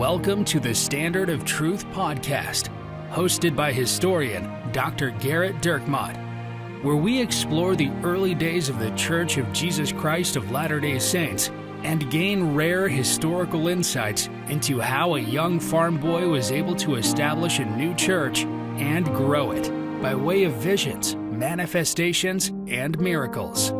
Welcome to the Standard of Truth podcast, hosted by historian Dr. Garrett Dirkmaat, where we explore the early days of the Church of Jesus Christ of Latter-day Saints and gain rare historical insights into how a young farm boy was able to establish a new church and grow it by way of visions, manifestations, and miracles.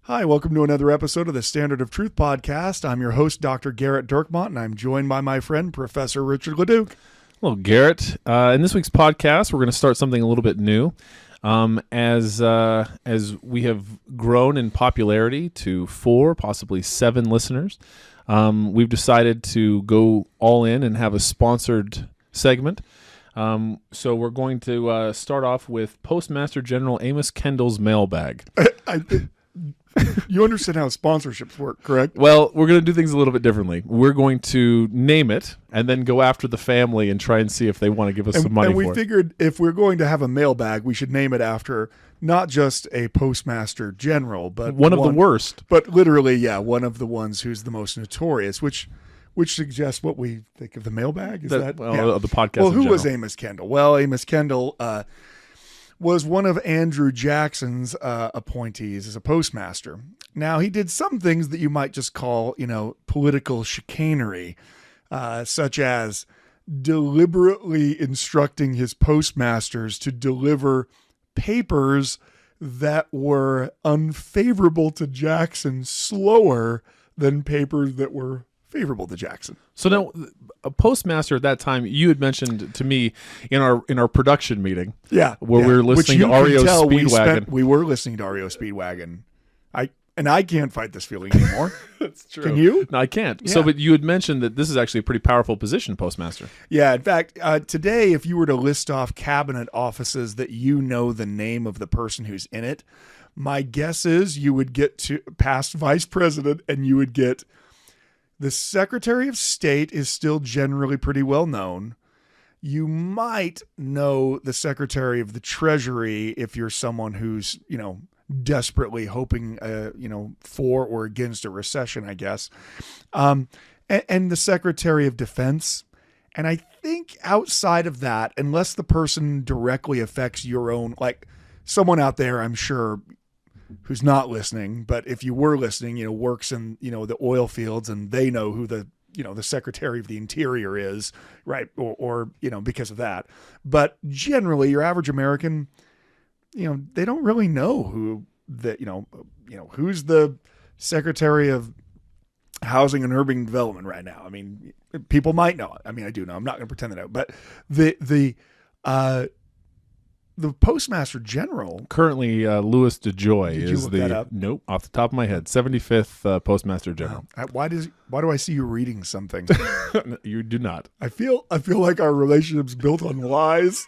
Hi, welcome to another episode of the Standard of Truth podcast. I'm your host, Dr. Garrett Dirkmaat, and I'm joined by my friend, Professor Richard Leduc. Hello, Garrett. In this week's podcast, we're going to start something a little bit new. As we have grown in popularity to 4, possibly 7 listeners, we've decided to go all in and have a sponsored segment. So we're going to start off with Postmaster General Amos Kendall's mailbag. You understand how sponsorships work, correct? Well, we're going to do things a little bit differently. We're going to name it and then go after the family and try and see if they want to give us some money for it. And we figured if we're going to have a mailbag, we should name it after not just a Postmaster General, but one of the worst. But literally, yeah, one of the ones who's the most notorious, which suggests what we think of the mailbag. Is that the podcast? Well, who was Amos Kendall? Well, Amos Kendall was one of Andrew Jackson's appointees as a postmaster. Now, he did some things that you might just call, political chicanery, such as deliberately instructing his postmasters to deliver papers that were unfavorable to Jackson slower than papers that were favorable to Jackson. So now, a postmaster at that time, you had mentioned to me in our production meeting, where we were listening to REO Speedwagon. We were listening to REO Speedwagon. I can't fight this feeling anymore. That's true. Can you? No, I can't. Yeah. So, but you had mentioned that this is actually a pretty powerful position, postmaster. Yeah. In fact, today, if you were to list off cabinet offices that you know the name of the person who's in it, my guess is you would get to past vice president and you would get the Secretary of State is still generally pretty well known. You might know the Secretary of the Treasury if you're someone who's, desperately hoping, for or against a recession, I guess. And the Secretary of Defense. And I think outside of that, unless the person directly affects your own, like someone out there, I'm sure, who's not listening, but if you were listening, works in, the oil fields and they know who the Secretary of the Interior is, right? Or because of that. But generally your average American, they don't really know who who's the Secretary of Housing and Urban Development right now. I mean, people might know it. I mean, I do know. I'm not going to pretend that I know. But the Postmaster General currently Louis DeJoy Did you is look the that up? Nope, off the top of my head, 75th Postmaster General. Why do I see you reading something? You do not. I feel like our relationship's built on lies.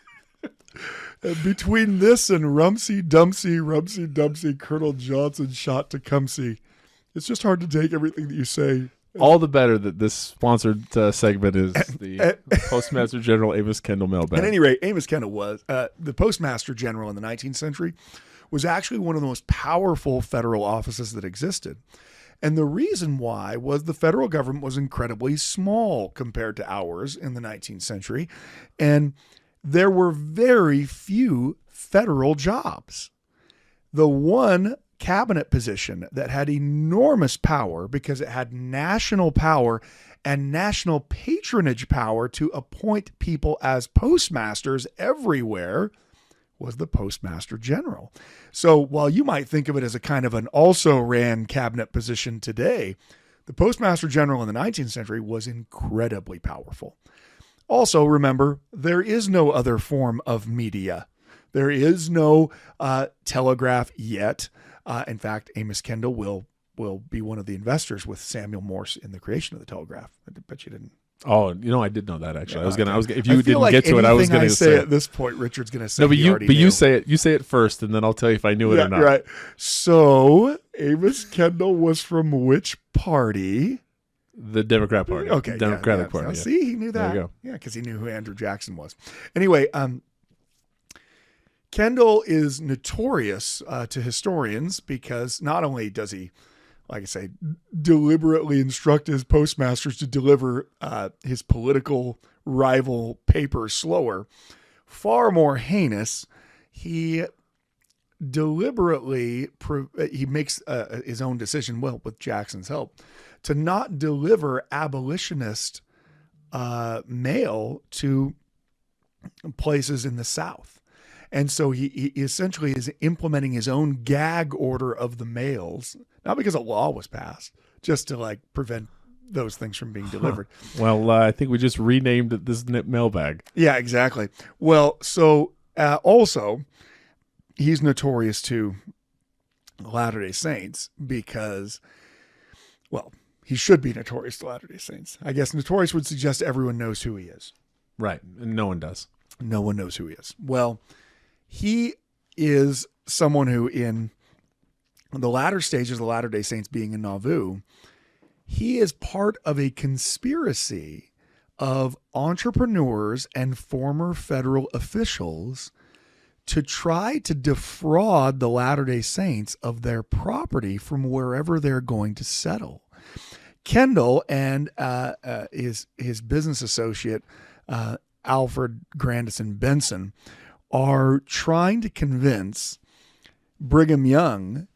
And between this and Rumsey Dumpsey, Colonel Johnson shot Tecumseh, it's just hard to take everything that you say. All the better that this sponsored segment is the Postmaster General Amos Kendall mailbag. At any rate, Amos Kendall was the Postmaster General in the 19th century, was actually one of the most powerful federal offices that existed. And the reason why was the federal government was incredibly small compared to ours in the 19th century. And there were very few federal jobs. The one cabinet position that had enormous power because it had national power and national patronage power to appoint people as postmasters everywhere was the Postmaster General. So while you might think of it as a kind of an also-ran cabinet position today, the Postmaster General in the 19th century was incredibly powerful. Also, remember, there is no other form of media. There is no telegraph yet. In fact, Amos Kendall will be one of the investors with Samuel Morse in the creation of the telegraph. I bet you didn't. Oh, I did know that actually. Yeah, I was if you didn't get to it, I was going to say at this point, Richard's going to say. No, but you you say it. You say it first, and then I'll tell you if I knew it or not. Right. So Amos Kendall was from which party? The Democrat Party. Okay. Democratic Party. Now, see, he knew that. There you go. Yeah, because he knew who Andrew Jackson was. Anyway, Kendall is notorious to historians because not only does he, like I say, deliberately instruct his postmasters to deliver his political rival paper slower, far more heinous, he deliberately he makes his own decision, well, with Jackson's help, to not deliver abolitionist mail to places in the South. And so he essentially is implementing his own gag order of the mails, not because a law was passed, just to like prevent those things from being delivered. Well, I think we just renamed it this mailbag. Yeah, exactly. Well, so also he's notorious to Latter-day Saints because, well, he should be notorious to Latter-day Saints. I guess notorious would suggest everyone knows who he is. Right. And no one does. No one knows who he is. Well, he is someone who, in the latter stages of the Latter-day Saints being in Nauvoo, he is part of a conspiracy of entrepreneurs and former federal officials to try to defraud the Latter-day Saints of their property from wherever they're going to settle. Kendall and his business associate, Alfred Grandison Benson, are trying to convince Brigham Young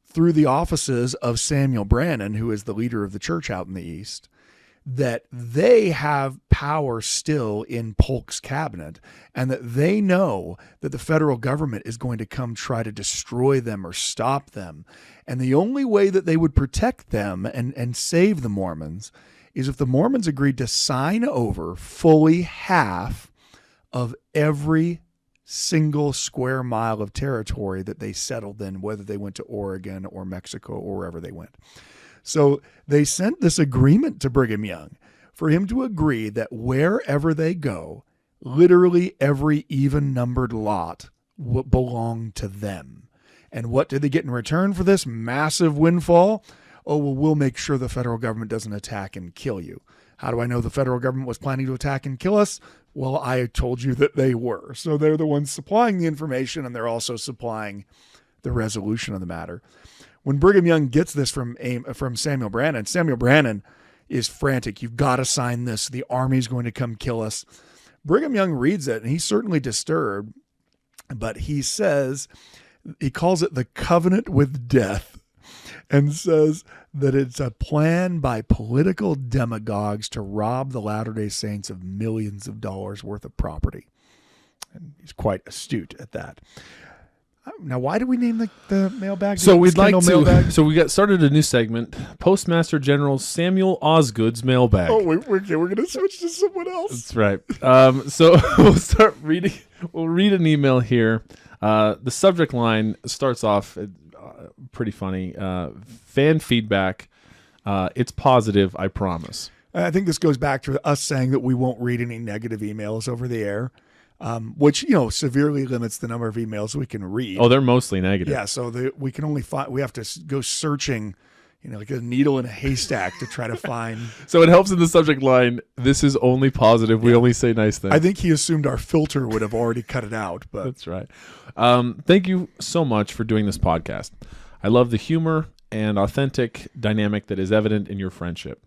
through the offices of Samuel Brannan, who is the leader of the church out in the East, that they have power still in Polk's cabinet and that they know that the federal government is going to come try to destroy them or stop them. And the only way that they would protect them and save the Mormons is if the Mormons agreed to sign over fully half of every single square mile of territory that they settled in, whether they went to Oregon or Mexico or wherever they went. So they sent this agreement to Brigham Young for him to agree that wherever they go, literally every even numbered lot will belong to them. And what did they get in return for this massive windfall? Oh, well, we'll make sure the federal government doesn't attack and kill you. How do I know the federal government was planning to attack and kill us? Well, I told you that they were. So they're the ones supplying the information, and they're also supplying the resolution of the matter. When Brigham Young gets this from Samuel Brannan is frantic. You've got to sign this. The army's going to come kill us. Brigham Young reads it, and he's certainly disturbed, but he calls it the covenant with death, and says that it's a plan by political demagogues to rob the Latter-day Saints of millions of dollars worth of property. And he's quite astute at that. Now, why do we name the mailbag? So we'd like to. Mailbag? So we got started a new segment, Postmaster General Samuel Osgood's mailbag. Oh, we're going to switch to someone else. That's right. So we'll start reading. We'll read an email here. The subject line starts off pretty funny. Fan feedback. It's positive, I promise. I think this goes back to us saying that we won't read any negative emails over the air. Which, severely limits the number of emails we can read. Oh, they're mostly negative. Yeah, so we can only find, we have to go searching, like a needle in a haystack to try to find. So it helps in the subject line, this is only positive. We only say nice things. I think he assumed our filter would have already cut it out. But that's right. Thank you so much for doing this podcast. I love the humor and authentic dynamic that is evident in your friendship.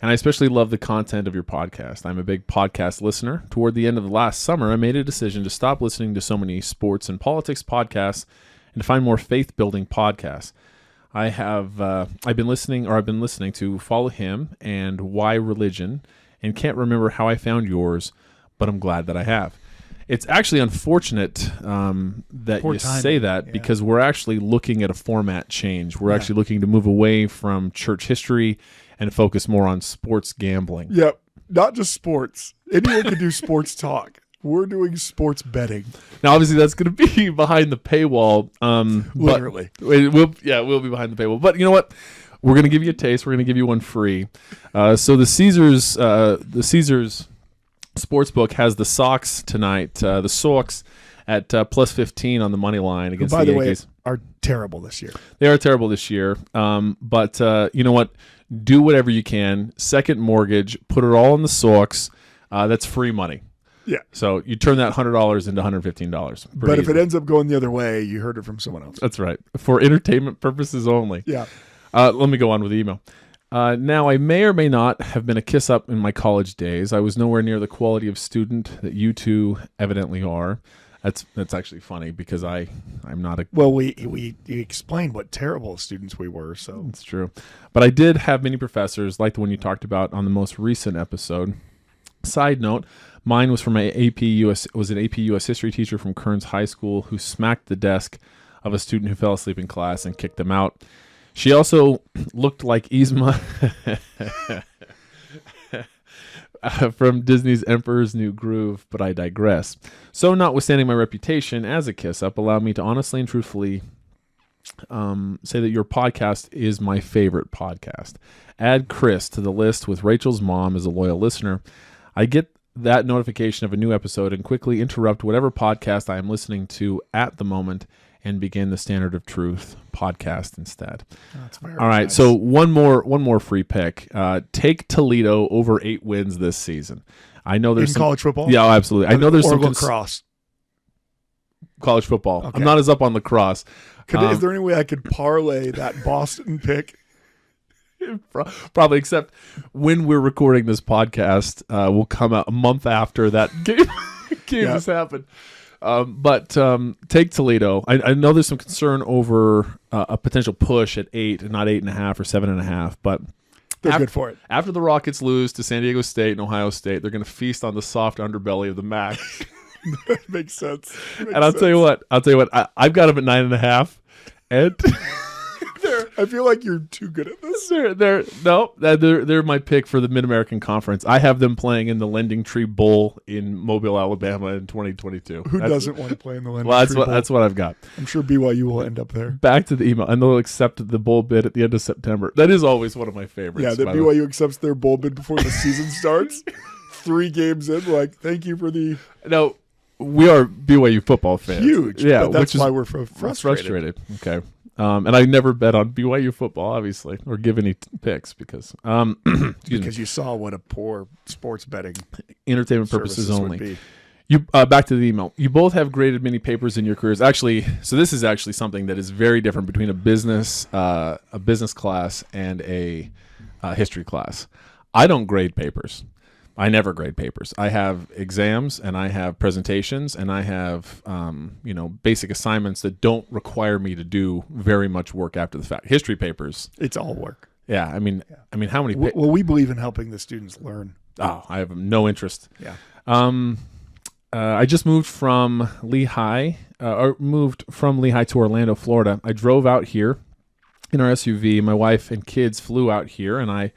And I especially love the content of your podcast. I'm a big podcast listener. Toward the end of the last summer, I made a decision to stop listening to so many sports and politics podcasts and to find more faith-building podcasts. I've been listening to Follow Him and Why Religion, and can't remember how I found yours, but I'm glad that I have. It's actually unfortunate that you say that, because we're actually looking at a format change. We're actually looking to move away from church history and focus more on sports gambling. Yep. Not just sports. Anyone can do sports talk. We're doing sports betting. Now, obviously, that's going to be behind the paywall. Literally. We'll be behind the paywall. But you know what? We're going to give you a taste. We're going to give you one free. So the Caesars Sportsbook has the Sox tonight. The Sox at plus 15 on the money line against the Yankees. By the way, are terrible this year. They are terrible this year. But you know what? Do whatever you can. Second mortgage. Put it all in the Sox. That's free money. Yeah. So you turn that $100 into $115. But if it ends up going the other way, you heard it from someone else. That's right. For entertainment purposes only. Yeah. Let me go on with the email. Now, I may or may not have been a kiss up in my college days. I was nowhere near the quality of student that you two evidently are. That's actually funny because I'm not a... Well, we explained what terrible students we were, so... It's true. But I did have many professors, like the one you talked about on the most recent episode. Side note, mine was from an AP US history teacher from Kearns High School who smacked the desk of a student who fell asleep in class and kicked them out. She also looked like Yzma from Disney's Emperor's New Groove, but I digress. So, notwithstanding my reputation as a kiss-up, allow me to honestly and truthfully say that your podcast is my favorite podcast. Add Chris to the list with Rachel's mom as a loyal listener. I get that notification of a new episode and quickly interrupt whatever podcast I am listening to at the moment and begin the Standard of Truth podcast instead. That's very All right, nice. so one more free pick. Take Toledo over 8 wins this season. I know there's in college football? Yeah, absolutely. I know there's or some lacrosse. college football. Okay. I'm not as up on lacrosse. Is there any way I could parlay that Boston pick? Probably, except when we're recording this podcast, will come out a month after that game has happened. But take Toledo. I know there's some concern over a potential push at 8 and not 8.5 or 7.5, but They're good for it. after the Rockets lose to San Diego State and Ohio State, they're going to feast on the soft underbelly of the MAC. That makes sense. And I'll tell you what, I've got them at 9.5, and I feel like you're too good at this. they're my pick for the Mid-American Conference. I have them playing in the Lending Tree Bowl in Mobile, Alabama in 2022. Who doesn't want to play in the Lending Well, Tree Bowl? that's what I've got. I'm sure BYU will end up there. Back to the email, and they'll accept the bowl bid at the end of September. That is always one of my favorites. Yeah, that by the way. BYU accepts their bowl bid before the season starts. 3 games in, like, thank you for the No, we are BYU football fans. huge. Yeah, but that's which why is we're frustrated. Okay. And I never bet on BYU football, obviously, or give any picks because Because you saw what a poor sports betting entertainment purposes services only. would be. You back to the email. You both have graded many papers in your careers. Actually, so this is actually something that is very different between a business class and a history class. I don't grade papers. I never grade papers. I have exams and I have presentations and I have basic assignments that don't require me to do very much work after the fact. History papers, It's all work. yeah. I mean, how many? Well, we believe in helping the students learn. I have no interest. Yeah. I just moved from Lehigh to Orlando, Florida. I drove out here in our SUV. My wife and kids flew out here, and I,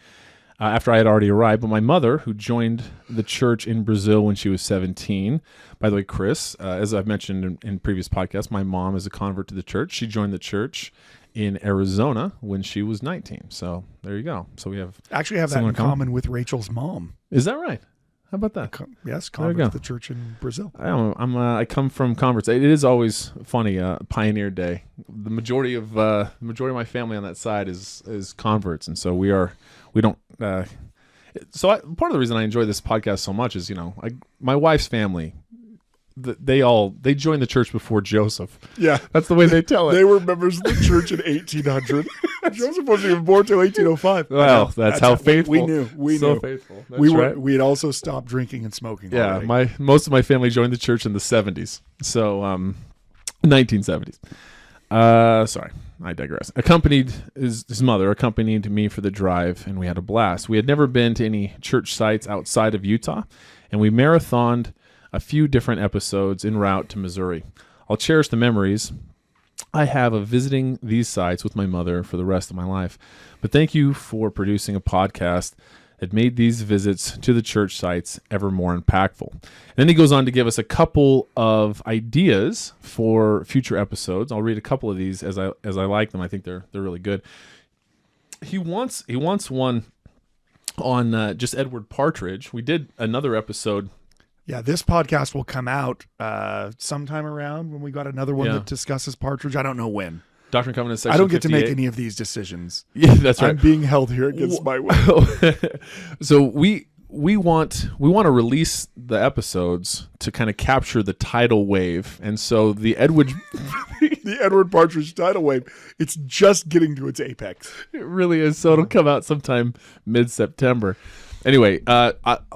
after I had already arrived, but my mother, who joined the church in Brazil when she was 17, by the way, Chris, as I've mentioned in previous podcasts, my mom is a convert to the church. She joined the church in Arizona when she was 19. So there you go. So we have Actually have that Similar in common with Rachel's mom. Is that right? How about that? Yes, There you convert go. to the church in Brazil. I come from converts. It is always funny. Pioneer Day. The majority of my family on that side is converts, and so we don't. So part of the reason I enjoy this podcast so much is my wife's family. They joined the church before Joseph. Yeah. That's the way they tell it. They were members of the church in 1800. Joseph wasn't even born until 1805. Well, that's how faithful. We knew. Faithful. That's We right. had also stopped drinking and smoking. Yeah, already. most of my family joined the church in the 70s. So 1970s. Sorry, I digress. His mother accompanied me for the drive, and we had a blast. We had never been to any church sites outside of Utah, and we marathoned a few different episodes en route to Missouri. I'll cherish the memories I have of visiting these sites with my mother for the rest of my life. But thank you for producing a podcast that made these visits to the church sites ever more impactful. And then he goes on to give us a couple of ideas for future episodes. I'll read a couple of these as I like them. I think they're really good. He wants one on just Edward Partridge. We did another episode. Yeah, this podcast will come out sometime around when we got another one that discusses Partridge. I don't know when. Doctrine and Covenants section I don't get 58. to make any of these decisions. Yeah, that's right. I'm being held here against my will. So we we want to release the episodes to kind of capture the tidal wave, and so the Edward Partridge tidal wave, it's just getting to its apex. It really is. So it'll come out sometime mid-September. Anyway,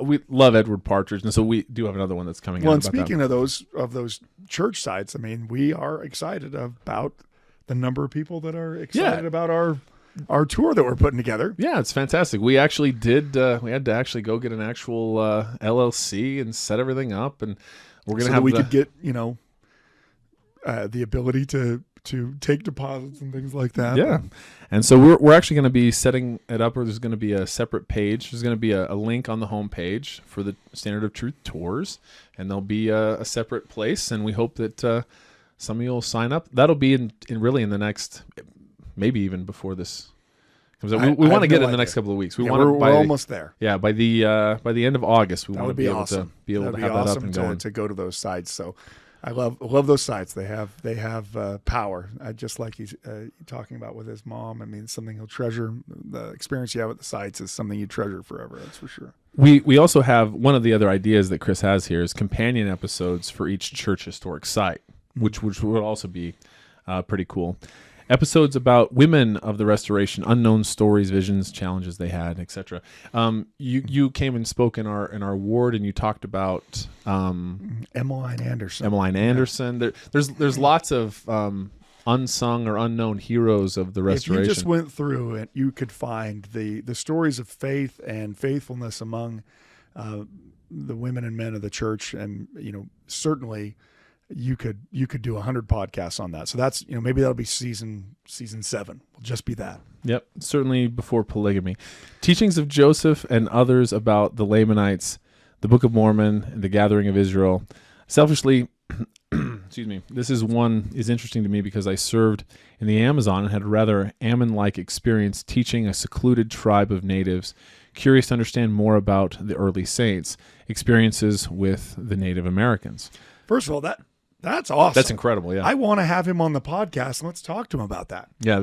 we love Edward Partridge, and so we do have another one that's coming out. Well, and about speaking of those church sites, I mean, we are excited about the number of people that are excited about our tour that we're putting together. Yeah, it's fantastic. We actually did. We had to actually go get an actual LLC and set everything up, and we're gonna have. We could get the ability to take deposits and things like that. Yeah, and so we're actually going to be setting it up where there's going to be a separate page. There's going to be a link on the homepage for the Standard of Truth tours, and there'll be a separate place. And we hope that some of you will sign up. That'll be in the next, maybe even before this comes out. We want to get it in the next couple of weeks. We're almost there. Yeah, by the end of August, we want to be able to That'd have be that awesome up and going. to go to those sites. So I love those sites. They have power. Just like he's talking about with his mom. I mean, it's something he'll treasure. The experience you have at the sites is something you treasure forever. That's for sure. We also have one of the other ideas that Chris has here is companion episodes for each church historic site, which would also be pretty cool. Episodes about women of the Restoration, unknown stories, visions, challenges they had, etc. You came and spoke in our ward, and you talked about Emmeline Anderson. Emmeline Anderson. Yeah. There's lots of unsung or unknown heroes of the Restoration. If you just went through it, you could find the stories of faith and faithfulness among the women and men of the church, and certainly. You could do 100 podcasts on that. So that's, maybe that'll be season 7. Will just be that. Yep. Certainly before polygamy. Teachings of Joseph and others about the Lamanites, the Book of Mormon, and the Gathering of Israel. Selfishly, excuse me, this is interesting to me because I served in the Amazon and had a rather Ammon-like experience teaching a secluded tribe of natives, curious to understand more about the early saints, experiences with the Native Americans. First of all, that's awesome. That's incredible, yeah. I want to have him on the podcast. Let's talk to him about that. Yeah,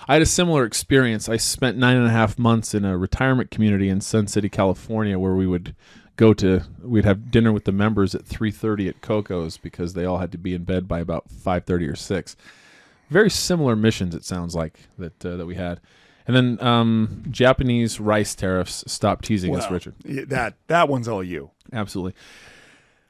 I had a similar experience. I spent 9.5 months in a retirement community in Sun City, California, where we'd have dinner with the members at 3:30 at Coco's because they all had to be in bed by about 5:30 or 6. Very similar missions, it sounds like, that we had. And then Japanese rice tariffs. Stop teasing us, Richard. That one's all you. Absolutely.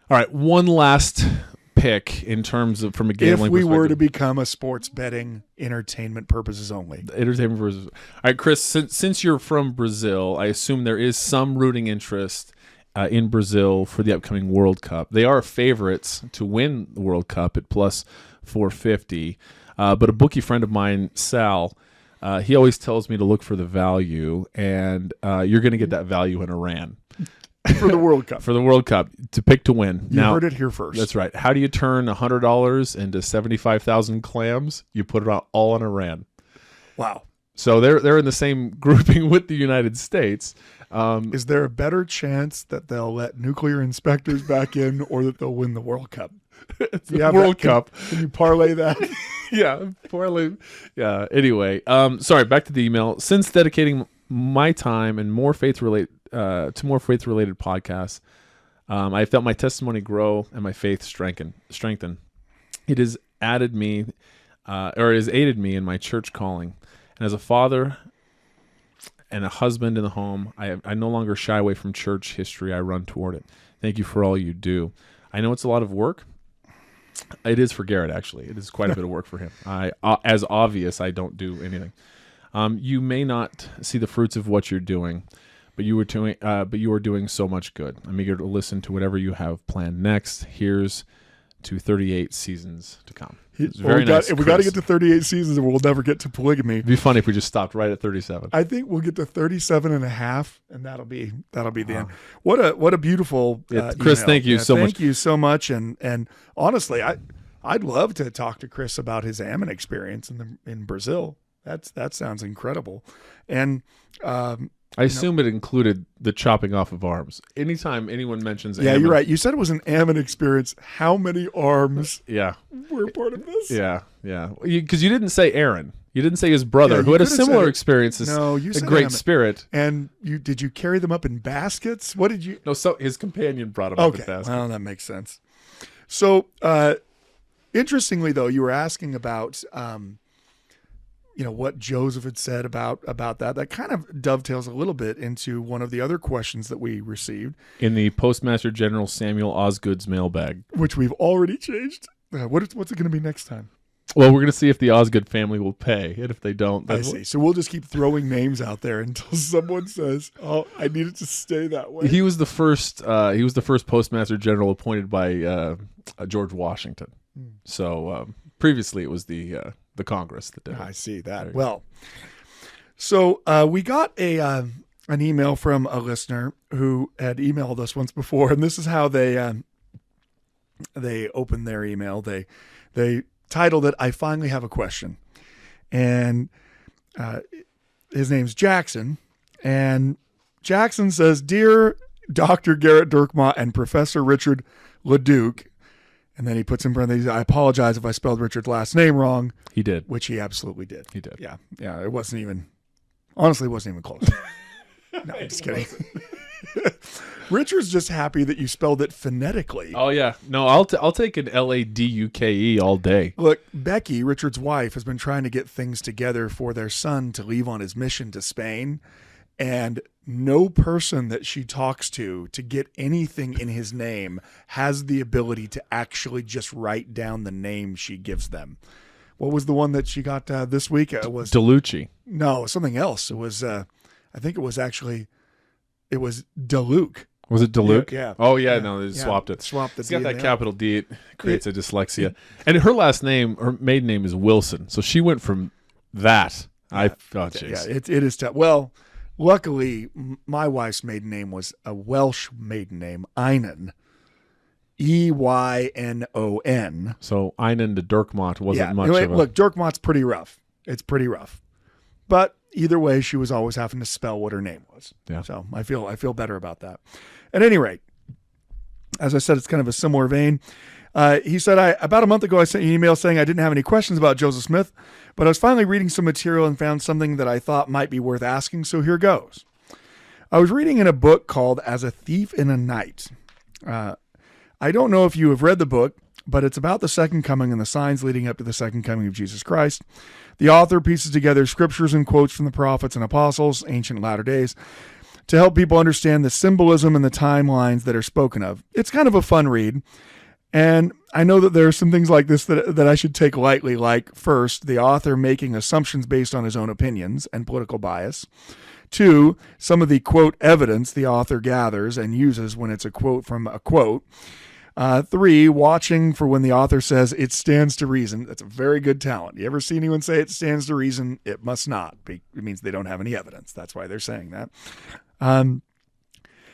All right, one last pick in terms of from a gambling perspective. If we were to become a sports betting entertainment purposes only. Entertainment purposes. All right, Chris, since you're from Brazil, I assume there is some rooting interest in Brazil for the upcoming World Cup. They are favorites to win the World Cup at plus 450. But a bookie friend of mine, Sal, he always tells me to look for the value, and you're going to get that value in Iran. For the World Cup. For the World Cup, to pick to win. You heard it here first. That's right. How do you turn $100 into 75,000 clams? You put it all on Iran. Wow. So they're in the same grouping with the United States. Is there a better chance that they'll let nuclear inspectors back in, or that they'll win the World Cup? World Cup. Can you parlay that? Yeah, parlay. Yeah. Anyway, sorry. Back to the email. Since dedicating my time and more faith-related podcasts, I felt my testimony grow and my faith strengthen. It has aided me in my church calling, and as a father and a husband in the home, I no longer shy away from church history. I run toward it. Thank you for all you do. I know it's a lot of work. It is for Garrett, actually. It is quite a bit of work for him. As obvious, I don't do anything. You may not see the fruits of what you're doing, but you are doing so much good. I'm eager to listen to whatever you have planned next. Here's to 38 seasons to come. It's very nice. We got to get to 38 seasons, or we'll never get to polygamy. It'd be funny if we just stopped right at 37. I think we'll get to 37 and a half, and that'll be the end. What a beautiful Chris. Email. Thank you so much. Thank you so much. And honestly, I'd love to talk to Chris about his Ammon experience in Brazil. That sounds incredible. And I assume it included the chopping off of arms. Anytime anyone mentions Ammon. Ammon, you're right. You said it was an Ammon experience. How many arms were part of this? Yeah. Because you didn't say Aaron. You didn't say his brother, Yeah, who you had a could have said similar it. experience as No, you a said great Hammett. spirit. And did you carry them up in baskets? What did you? No, so his companion brought him up in Okay, basket. well, that makes sense. So, interestingly, though, you were asking about, what Joseph had said about that. That kind of dovetails a little bit into one of the other questions that we received, In the Postmaster General Samuel Osgood's mailbag. which we've already changed. What's it going to be next time? Well, we're going to see if the Osgood family will pay, and if they don't, I then see. So we'll just keep throwing names out there until someone says, "Oh, I need it to stay that way." he was the first. He was the first Postmaster General appointed by George Washington. So previously, it was the Congress that did it. I see that. Well, so we got an email from a listener who had emailed us once before, and this is how they opened their email. They titled it, "I finally have a question," and his name's Jackson, and Jackson says, "Dear Dr. Garrett Dirkmaat and Professor Richard Leduc," and then he puts in parentheses, "I apologize if I spelled Richard's last name wrong," He did. which he absolutely did. He did. Yeah. It wasn't even close. No, I'm just kidding. Richard's just happy that you spelled it phonetically. Oh yeah. No, I'll take an Laduke all day. Look, Becky, Richard's wife, has been trying to get things together for their son to leave on his mission to Spain. And no person that she talks to get anything in his name has the ability to actually just write down the name she gives them. What was the one that she got this week? It was DeLucci. no, something else. It was, I think it was DeLuke. Was it DeLuke? Yeah. Oh yeah. No, they Yeah. swapped it. Swapped the It's got D that and the L. capital D. It creates a dyslexia. And her last name, her maiden name is Wilson. So she went from that. Jeez. Yeah, it is tough. Well, luckily, my wife's maiden name was a Welsh maiden name, Eynon. Eynon. So Einan de Dirkmaat wasn't Yeah. much Anyway, of a... look, Dirkmaat's pretty rough. It's pretty rough. But either way, she was always having to spell what her name was. Yeah. So I feel better about that. At any rate, as I said, it's kind of a similar vein. He said, about a month ago, I sent you an email saying I didn't have any questions about Joseph Smith, but I was finally reading some material and found something that I thought might be worth asking, so here goes. I was reading in a book called As a Thief in a Night. I don't know if you have read the book, but it's about the second coming and the signs leading up to the second coming of Jesus Christ. The author pieces together scriptures and quotes from the prophets and apostles, ancient latter days, to help people understand the symbolism and the timelines that are spoken of. It's kind of a fun read. And I know that there are some things like this that I should take lightly, like, first, the author making assumptions based on his own opinions and political bias. Two, some of the, quote, evidence the author gathers and uses when it's a quote from a quote. Three, watching for when the author says it stands to reason. That's a very good talent. You ever see anyone say it stands to reason? It must not. It means they don't have any evidence. That's why they're saying that.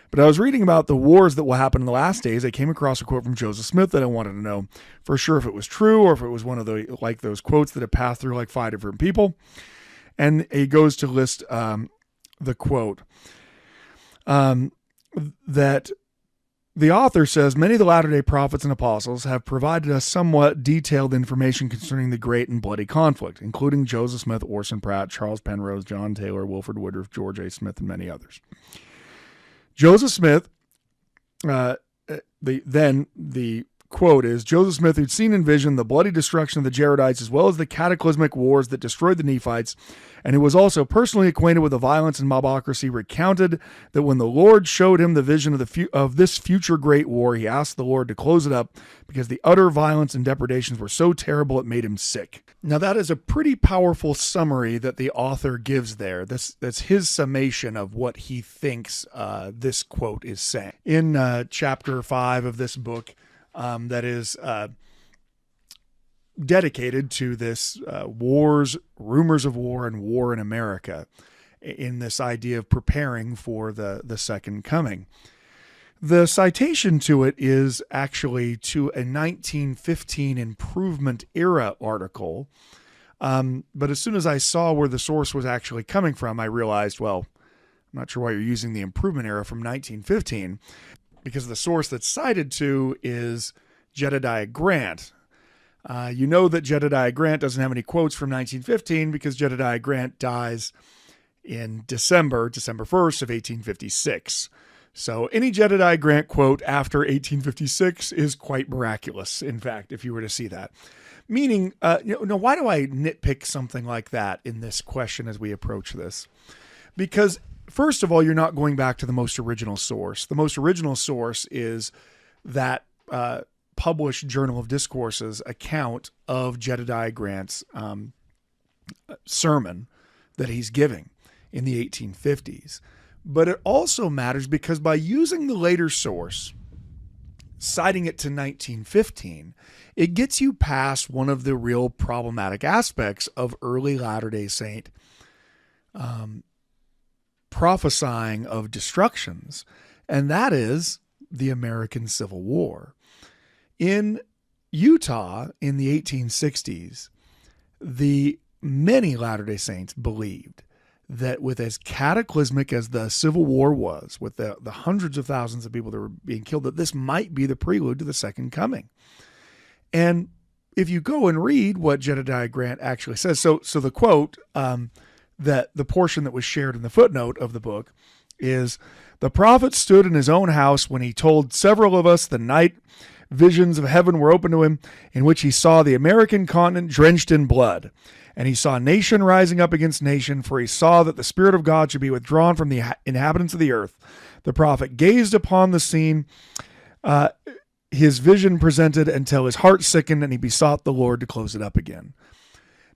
But I was reading about the wars that will happen in the last days. I came across a quote from Joseph Smith that I wanted to know for sure if it was true or if it was one of those quotes that have passed through like 5 different people. And he goes to list the quote that the author says, many of the latter-day prophets and apostles have provided us somewhat detailed information concerning the great and bloody conflict, including Joseph Smith, Orson Pratt, Charles Penrose, John Taylor, Wilford Woodruff, George A. Smith, and many others. Joseph Smith, the quote is, Joseph Smith, who'd seen in vision the bloody destruction of the Jaredites as well as the cataclysmic wars that destroyed the Nephites, and who was also personally acquainted with the violence and mobocracy, recounted that when the Lord showed him the vision of this future great war, he asked the Lord to close it up because the utter violence and depredations were so terrible it made him sick. Now that is a pretty powerful summary that the author gives there. That's his summation of what he thinks this quote is saying. In chapter 5 of this book, that is dedicated to this wars, rumors of war, and war in America, in this idea of preparing for the second coming. The citation to it is actually to a 1915 Improvement Era article, but as soon as I saw where the source was actually coming from, I realized, well, I'm not sure why you're using the Improvement Era from 1915, because the source that's cited to is Jedediah Grant. You know that Jedediah Grant doesn't have any quotes from 1915 because Jedediah Grant dies in December 1st of 1856. So any Jedediah Grant quote after 1856 is quite miraculous, in fact, if you were to see that. Meaning, why do I nitpick something like that in this question as we approach this? Because, first of all, you're not going back to the most original source. The most original source is that published Journal of Discourses account of Jedediah Grant's sermon that he's giving in the 1850s. But it also matters because by using the later source, citing it to 1915, it gets you past one of the real problematic aspects of early Latter-day Saint prophesying of destructions, and that is the American Civil War. In Utah in the 1860s, many Latter-day Saints believed that with as cataclysmic as the Civil War was, with the hundreds of thousands of people that were being killed, that this might be the prelude to the second coming. And if you go and read what Jedediah Grant actually says, so the quote, that the portion that was shared in the footnote of the book is, "The prophet stood in his own house when he told several of us the night visions of heaven were open to him, in which he saw the American continent drenched in blood. And he saw nation rising up against nation, for he saw that the Spirit of God should be withdrawn from the inhabitants of the earth. The prophet gazed upon the scene, his vision presented, until his heart sickened, and he besought the Lord to close it up again."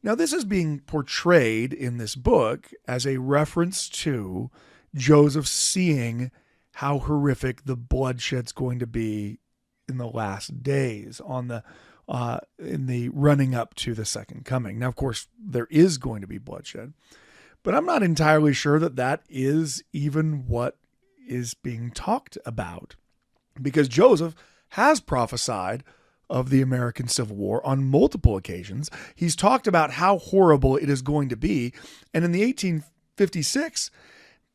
Now, this is being portrayed in this book as a reference to Joseph seeing how horrific the bloodshed's going to be in the last days in the running up to the second coming. Now, of course, there is going to be bloodshed, but I'm not entirely sure that is even what is being talked about, because Joseph has prophesied of the American Civil War on multiple occasions. He's talked about how horrible it is going to be. And in the 1856,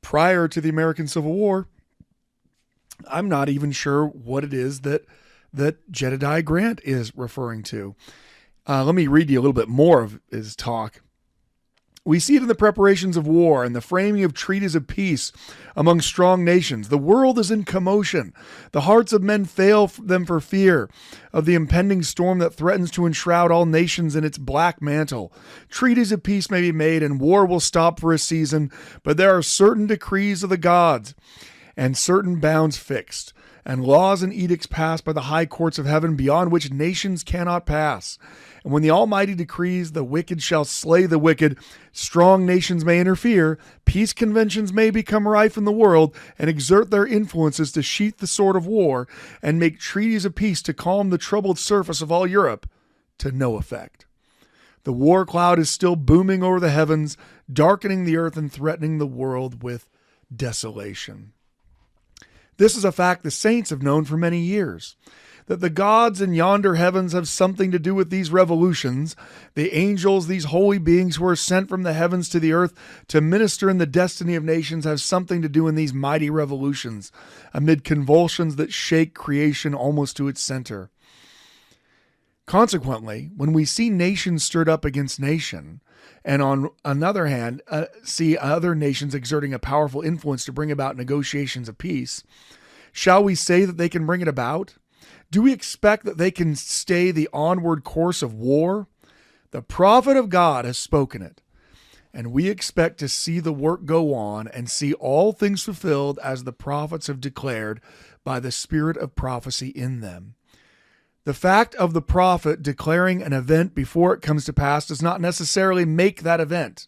prior to the American Civil War, I'm not even sure what it is that Jedediah Grant is referring to. Let me read you a little bit more of his talk. "We see it in the preparations of war and the framing of treaties of peace among strong nations. The world is in commotion. The hearts of men fail them for fear of the impending storm that threatens to enshroud all nations in its black mantle. Treaties of peace may be made and war will stop for a season, but there are certain decrees of the gods and certain bounds fixed, and laws and edicts passed by the high courts of heaven, beyond which nations cannot pass. And when the Almighty decrees the wicked shall slay the wicked, strong nations may interfere, peace conventions may become rife in the world, and exert their influences to sheath the sword of war, and make treaties of peace to calm the troubled surface of all Europe, to no effect. The war cloud is still booming over the heavens, darkening the earth and threatening the world with desolation." This is a fact the saints have known for many years, that the gods in yonder heavens have something to do with these revolutions. The angels, these holy beings who are sent from the heavens to the earth to minister in the destiny of nations, have something to do in these mighty revolutions, amid convulsions that shake creation almost to its center. Consequently, when we see nation stirred up against nation, and on another hand, see other nations exerting a powerful influence to bring about negotiations of peace, shall we say that they can bring it about? Do we expect that they can stay the onward course of war? The prophet of God has spoken it, and we expect to see the work go on and see all things fulfilled as the prophets have declared by the spirit of prophecy in them. The fact of the prophet declaring an event before it comes to pass does not necessarily make that event.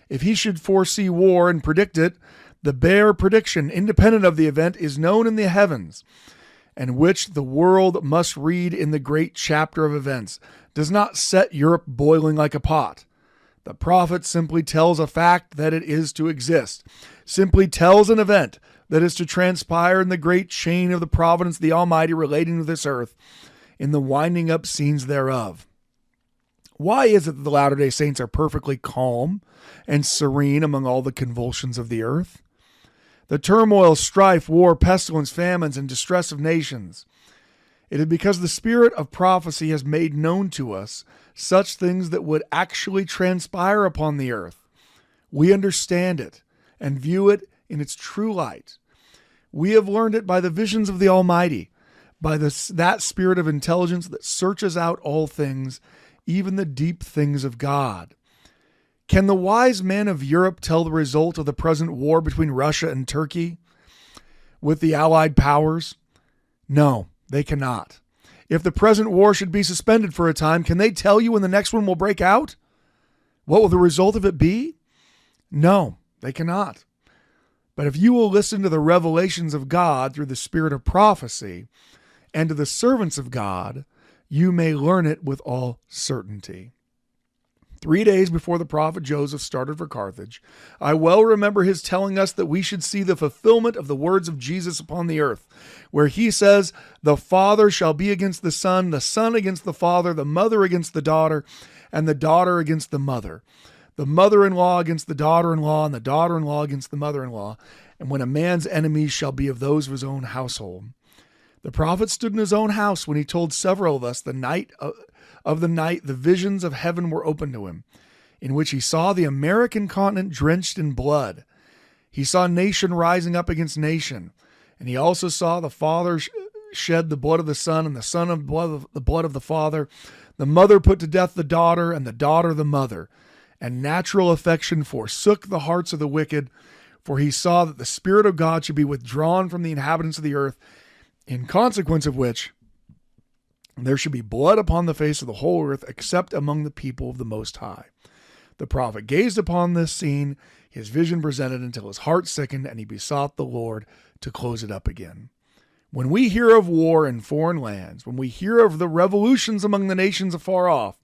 If he should foresee war and predict it, the bare prediction, independent of the event, is known in the heavens, and which the world must read in the great chapter of events, does not set Europe boiling like a pot. The prophet simply tells a fact that it is to exist, simply tells an event that is to transpire in the great chain of the providence of the Almighty relating to this earth, in the winding up scenes thereof. Why is it that the Latter-day Saints are perfectly calm and serene among all the convulsions of the earth? The turmoil, strife, war, pestilence, famines, and distress of nations. It is because the spirit of prophecy has made known to us such things that would actually transpire upon the earth. We understand it and view it in its true light. We have learned it by the visions of the Almighty, by that spirit of intelligence that searches out all things, even the deep things of God. Can the wise men of Europe tell the result of the present war between Russia and Turkey with the Allied powers? No, they cannot. If the present war should be suspended for a time, can they tell you when the next one will break out? What will the result of it be? No, they cannot. But if you will listen to the revelations of God through the spirit of prophecy and to the servants of God, you may learn it with all certainty. 3 days before the prophet Joseph started for Carthage, I well remember his telling us that we should see the fulfillment of the words of Jesus upon the earth, where he says, "The father shall be against the son against the father, the mother against the daughter, and the daughter against the mother-in-law against the daughter-in-law, and the daughter-in-law against the mother-in-law, and when a man's enemies shall be of those of his own household." The prophet stood in his own house when he told several of us the night the visions of heaven were opened to him, in which he saw the American continent drenched in blood. He saw nation rising up against nation, and he also saw the father shed the blood of the son, and the son of the blood of the father, the mother put to death the daughter, and the daughter the mother. And natural affection forsook the hearts of the wicked, for he saw that the Spirit of God should be withdrawn from the inhabitants of the earth, in consequence of which there should be blood upon the face of the whole earth, except among the people of the Most High. The prophet gazed upon this scene, his vision presented until his heart sickened, and he besought the Lord to close it up again. When we hear of war in foreign lands, when we hear of the revolutions among the nations afar off,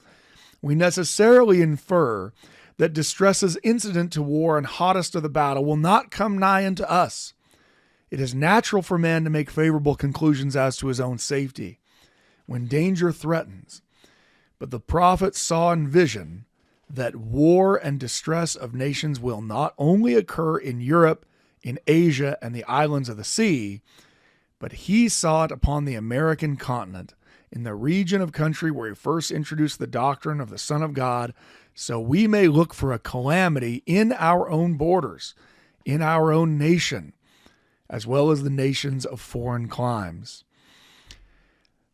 we necessarily infer that distresses incident to war and hottest of the battle will not come nigh unto us. It is natural for man to make favorable conclusions as to his own safety when danger threatens. But the prophet saw in vision that war and distress of nations will not only occur in Europe, in Asia, and the islands of the sea, but he saw it upon the American continent, in the region of country where he first introduced the doctrine of the Son of God, so we may look for a calamity in our own borders, in our own nation, as well as the nations of foreign climes.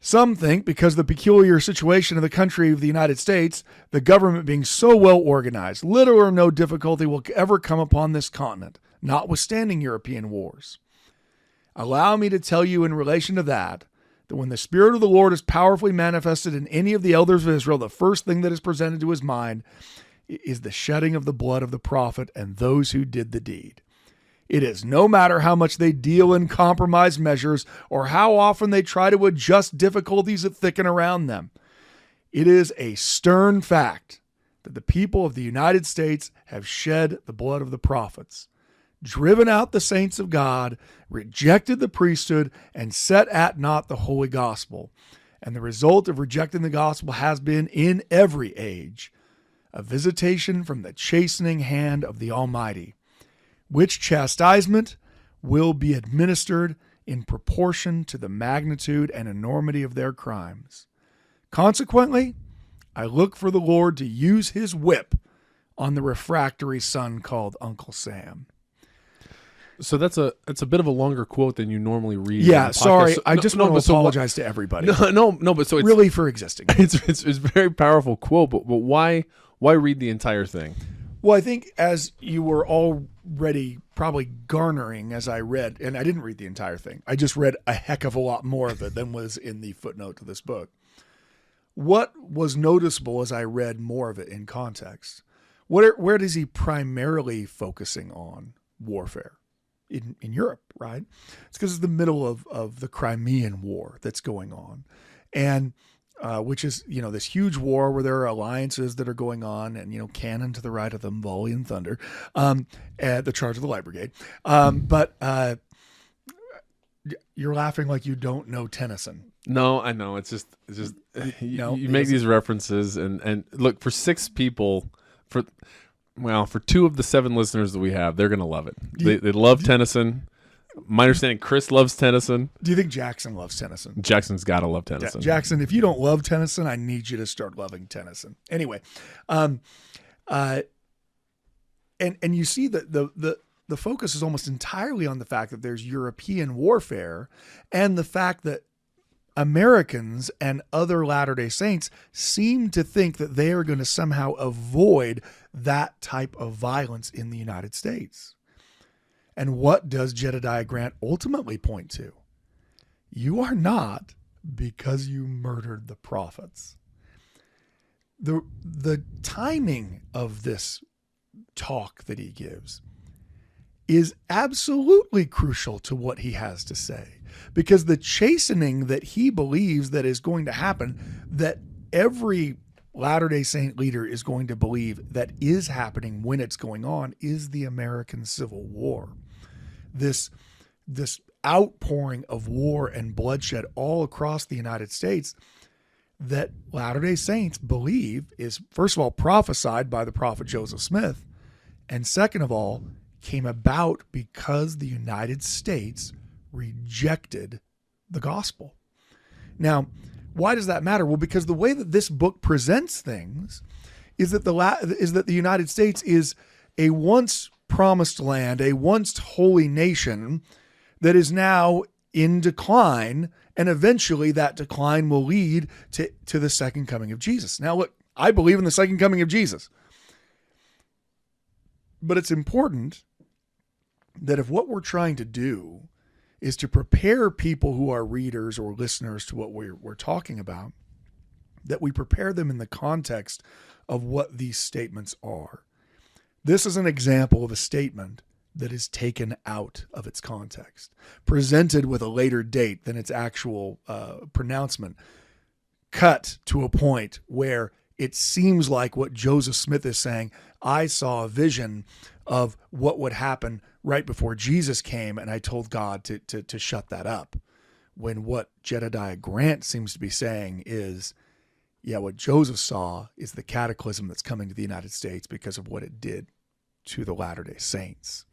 Some think because of the peculiar situation of the country of the United States, the government being so well organized, little or no difficulty will ever come upon this continent, notwithstanding European wars. Allow me to tell you in relation to that when the Spirit of the Lord is powerfully manifested in any of the elders of Israel, the first thing that is presented to his mind is the shedding of the blood of the prophet and those who did the deed. It is no matter how much they deal in compromise measures or how often they try to adjust difficulties that thicken around them. It is a stern fact that the people of the United States have shed the blood of the prophets, driven out the saints of God, rejected the priesthood, and set at naught the holy gospel. And the result of rejecting the gospel has been, in every age, a visitation from the chastening hand of the Almighty, which chastisement will be administered in proportion to the magnitude and enormity of their crimes. Consequently, I look for the Lord to use his whip on the refractory son called Uncle Sam. So that's a bit of a longer quote than you normally read. Yeah, sorry. So, I just want to apologize to everybody. No, but so it's really for existing. It's a very powerful quote, but why read the entire thing? Well, I think as you were already probably garnering as I read, and I didn't read the entire thing. I just read a heck of a lot more of it than was in the footnote to this book. What was noticeable as I read more of it in context? Where is he primarily focusing on warfare? In Europe, right? It's because it's the middle of the Crimean War that's going on. And which is, this huge war where there are alliances that are going on and, cannon to the right of them, volley and thunder, at the charge of the Light Brigade. But you're laughing like you don't know Tennyson. No, I know. It's just you make these references and look, for 6 people, for 2 of the 7 listeners that we have, they're going to love it. They love Tennyson. My understanding, Chris loves Tennyson. Do you think Jackson loves Tennyson? Jackson's got to love Tennyson. Jackson, if you don't love Tennyson, I need you to start loving Tennyson. Anyway, and you see that the focus is almost entirely on the fact that there's European warfare and the fact that Americans and other Latter-day Saints seem to think that they are going to somehow avoid that type of violence in the United States. And what does Jedediah Grant ultimately point to? You are not, because you murdered the prophets. The timing of this talk that he gives is absolutely crucial to what he has to say, because the chastening that he believes that is going to happen, that every Latter-day Saint leader is going to believe that is happening when it's going on, is the American Civil War. This outpouring of war and bloodshed all across the United States that Latter-day Saints believe is, first of all, prophesied by the prophet Joseph Smith, and second of all, came about because the United States rejected the gospel. Now, why does that matter? Well, because the way that this book presents things is that the United States is a once promised land, a once holy nation that is now in decline, and eventually that decline will lead to the second coming of Jesus. Now, look, I believe in the second coming of Jesus. But it's important that if what we're trying to do is to prepare people who are readers or listeners to what we're talking about, that we prepare them in the context of what these statements are. This is an example of a statement that is taken out of its context, presented with a later date than its actual pronouncement, cut to a point where it seems like what Joseph Smith is saying, I saw a vision of what would happen right before Jesus came, and I told God to shut that up. When what Jedediah Grant seems to be saying is, yeah, what Joseph saw is the cataclysm that's coming to the United States because of what it did to the Latter-day Saints.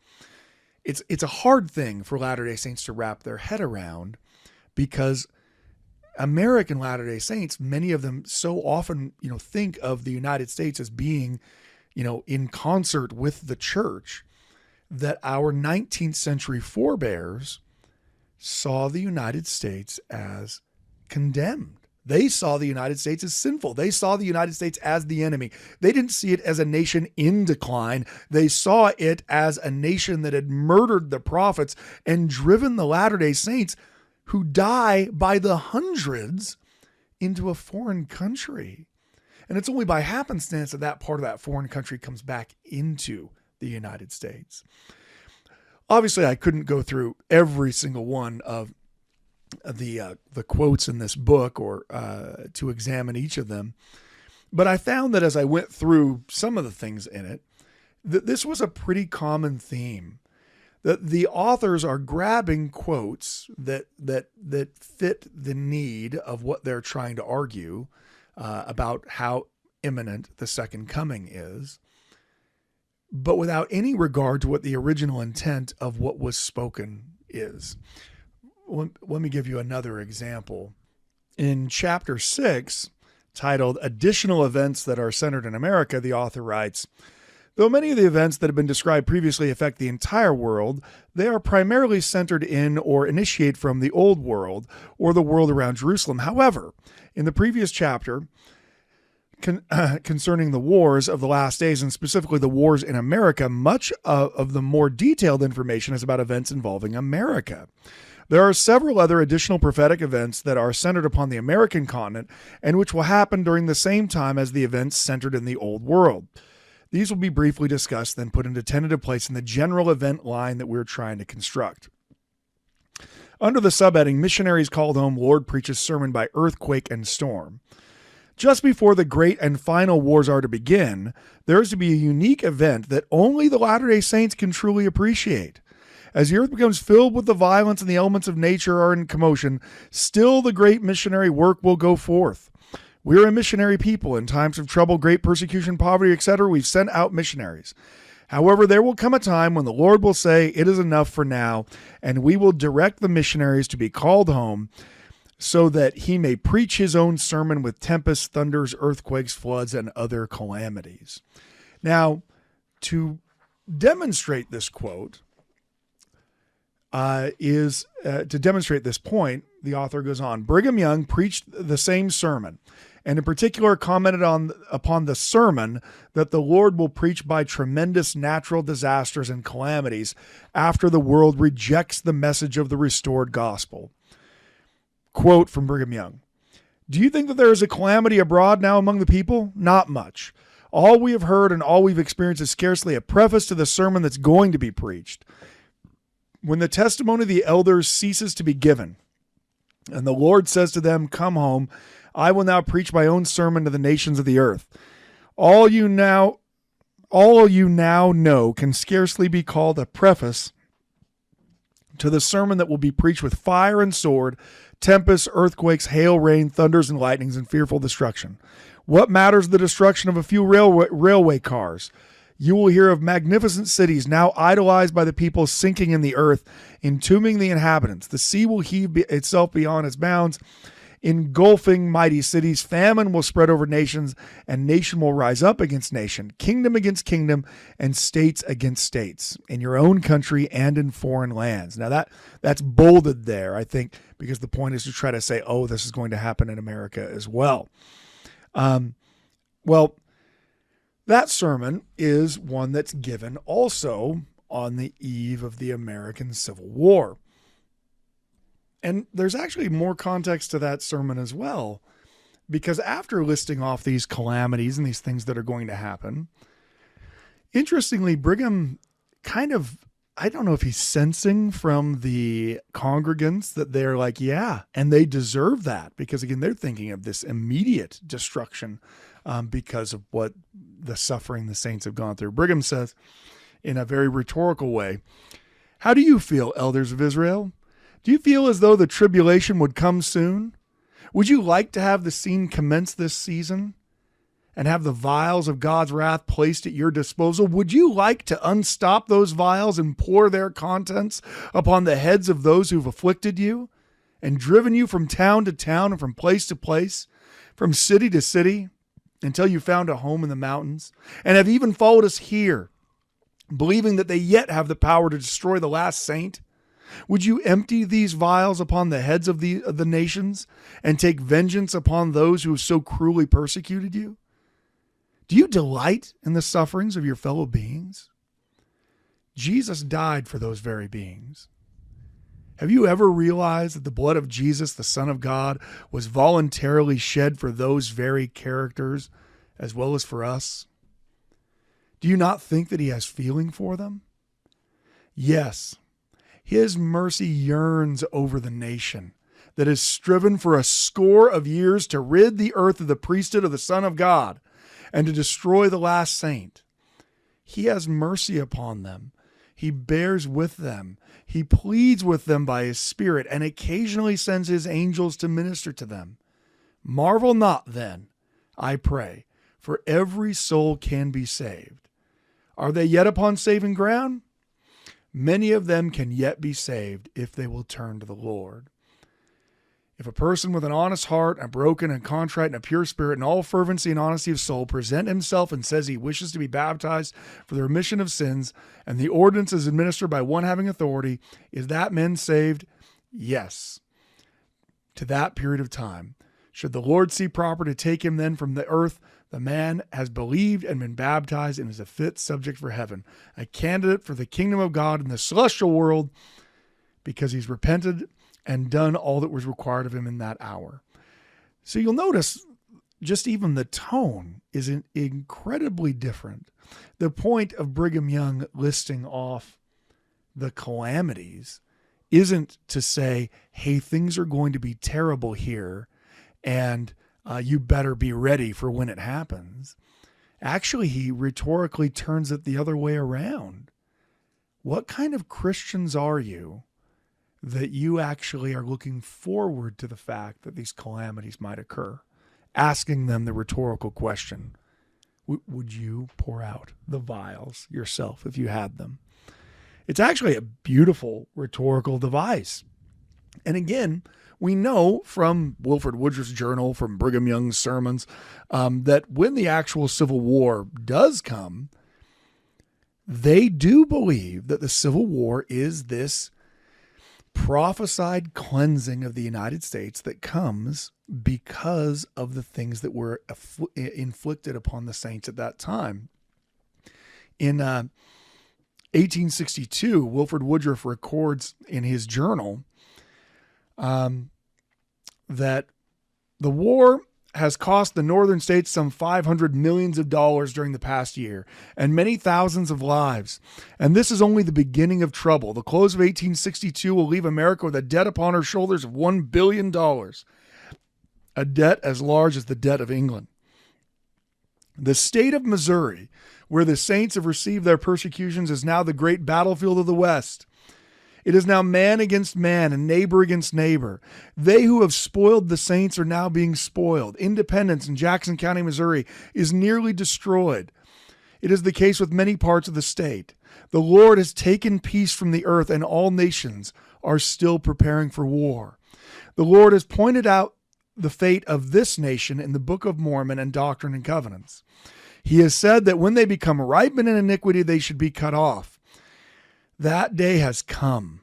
It's a hard thing for Latter-day Saints to wrap their head around, because American Latter-day Saints, many of them so often, think of the United States as being, in concert with the church, that our 19th century forebears saw the United States as condemned. They saw the United States as sinful. They saw the United States as the enemy. They didn't see it as a nation in decline. They saw it as a nation that had murdered the prophets and driven the Latter-day Saints, who die by the hundreds, into a foreign country. And it's only by happenstance that that part of that foreign country comes back into the United States. Obviously, I couldn't go through every single one of the quotes in this book or to examine each of them, but I found that as I went through some of the things in it, that this was a pretty common theme. That the authors are grabbing quotes that fit the need of what they're trying to argue about how imminent the second coming is, but without any regard to what the original intent of what was spoken is. Let me give you another example. In chapter 6, titled Additional Events That Are Centered in America, the author writes, though many of the events that have been described previously affect the entire world, they are primarily centered in or initiate from the Old World or the world around Jerusalem. However, in the previous chapter, concerning the wars of the last days, and specifically the wars in America, much of the more detailed information is about events involving America. There are several other additional prophetic events that are centered upon the American continent and which will happen during the same time as the events centered in the Old World. These will be briefly discussed, then put into tentative place in the general event line that we're trying to construct. Under the subheading, Missionaries Called Home, Lord Preaches Sermon by Earthquake and Storm. Just before the great and final wars are to begin, there is to be a unique event that only the Latter-day Saints can truly appreciate. As the earth becomes filled with the violence and the elements of nature are in commotion, still the great missionary work will go forth. We're a missionary people. In times of trouble, great persecution, poverty, etc., we've sent out missionaries. However, there will come a time when the Lord will say, it is enough for now, and we will direct the missionaries to be called home so that he may preach his own sermon with tempests, thunders, earthquakes, floods, and other calamities. Now, to demonstrate this quote, to demonstrate this point, the author goes on, Brigham Young preached the same sermon, and in particular commented upon the sermon that the Lord will preach by tremendous natural disasters and calamities after the world rejects the message of the restored gospel. Quote from Brigham Young, do you think that there is a calamity abroad now among the people? Not much. All we have heard and all we've experienced is scarcely a preface to the sermon that's going to be preached. When the testimony of the elders ceases to be given, and the Lord says to them, come home, I will now preach my own sermon to the nations of the earth. All you now know can scarcely be called a preface to the sermon that will be preached with fire and sword, tempests, earthquakes, hail, rain, thunders, and lightnings, and fearful destruction. What matters the destruction of a few railway cars? You will hear of magnificent cities now idolized by the people sinking in the earth, entombing the inhabitants. The sea will heave itself beyond its bounds, engulfing mighty cities. Famine will spread over nations, and nation will rise up against nation, kingdom against kingdom, and states against states, in your own country and in foreign lands. Now that's bolded there, I think, because the point is to try to say, oh, this is going to happen in America as well. Well, that sermon is one that's given also on the eve of the American Civil War. And there's actually more context to that sermon as well, because after listing off these calamities and these things that are going to happen, interestingly, Brigham kind of, I don't know if he's sensing from the congregants that they're like, yeah, and they deserve that, because again, they're thinking of this immediate destruction because of what the suffering the saints have gone through. Brigham says in a very rhetorical way, how do you feel, elders of Israel? Do you feel as though the tribulation would come soon? Would you like to have the scene commence this season and have the vials of God's wrath placed at your disposal? Would you like to unstop those vials and pour their contents upon the heads of those who've afflicted you and driven you from town to town and from place to place, from city to city, until you found a home in the mountains, and have even followed us here, believing that they yet have the power to destroy the last saint? Would you empty these vials upon the heads of the nations and take vengeance upon those who have so cruelly persecuted you? Do you delight in the sufferings of your fellow beings? Jesus died for those very beings. Have you ever realized that the blood of Jesus, the Son of God, was voluntarily shed for those very characters as well as for us? Do you not think that he has feeling for them? Yes. His mercy yearns over the nation that has striven for a score of years to rid the earth of the priesthood of the Son of God and to destroy the last saint. He has mercy upon them. He bears with them. He pleads with them by his Spirit and occasionally sends his angels to minister to them. Marvel not then, I pray, for every soul can be saved. Are they yet upon saving ground? Many of them can yet be saved if they will turn to the Lord. If a person with an honest heart, a broken and contrite and a pure spirit, and all fervency and honesty of soul present himself and says he wishes to be baptized for the remission of sins, and the ordinance is administered by one having authority, is that man saved? Yes. To that period of time. Should the Lord see proper to take him then from the earth, the man has believed and been baptized and is a fit subject for heaven, a candidate for the kingdom of God in the celestial world, because he's repented and done all that was required of him in that hour. So you'll notice just even the tone is incredibly different. The point of Brigham Young listing off the calamities isn't to say, hey, things are going to be terrible here, and you better be ready for when it happens. Actually, he rhetorically turns it the other way around. What kind of Christians are you that you actually are looking forward to the fact that these calamities might occur? Asking them the rhetorical question, would you pour out the vials yourself if you had them? It's actually a beautiful rhetorical device. And again, we know from Wilford Woodruff's journal, from Brigham Young's sermons, that when the actual Civil War does come, they do believe that the Civil War is this prophesied cleansing of the United States that comes because of the things that were inflicted upon the saints at that time. In 1862, Wilford Woodruff records in his journal that the war has cost the northern states some $500 million during the past year, and many thousands of lives. And this is only the beginning of trouble. The close of 1862 will leave America with a debt upon her shoulders of $1 billion, a debt as large as the debt of England. The state of Missouri, where the saints have received their persecutions, is now the great battlefield of the West. It is now man against man and neighbor against neighbor. They who have spoiled the saints are now being spoiled. Independence in Jackson County, Missouri is nearly destroyed. It is the case with many parts of the state. The Lord has taken peace from the earth, and all nations are still preparing for war. The Lord has pointed out the fate of this nation in the Book of Mormon and Doctrine and Covenants. He has said that when they become ripened in iniquity, they should be cut off. That day has come.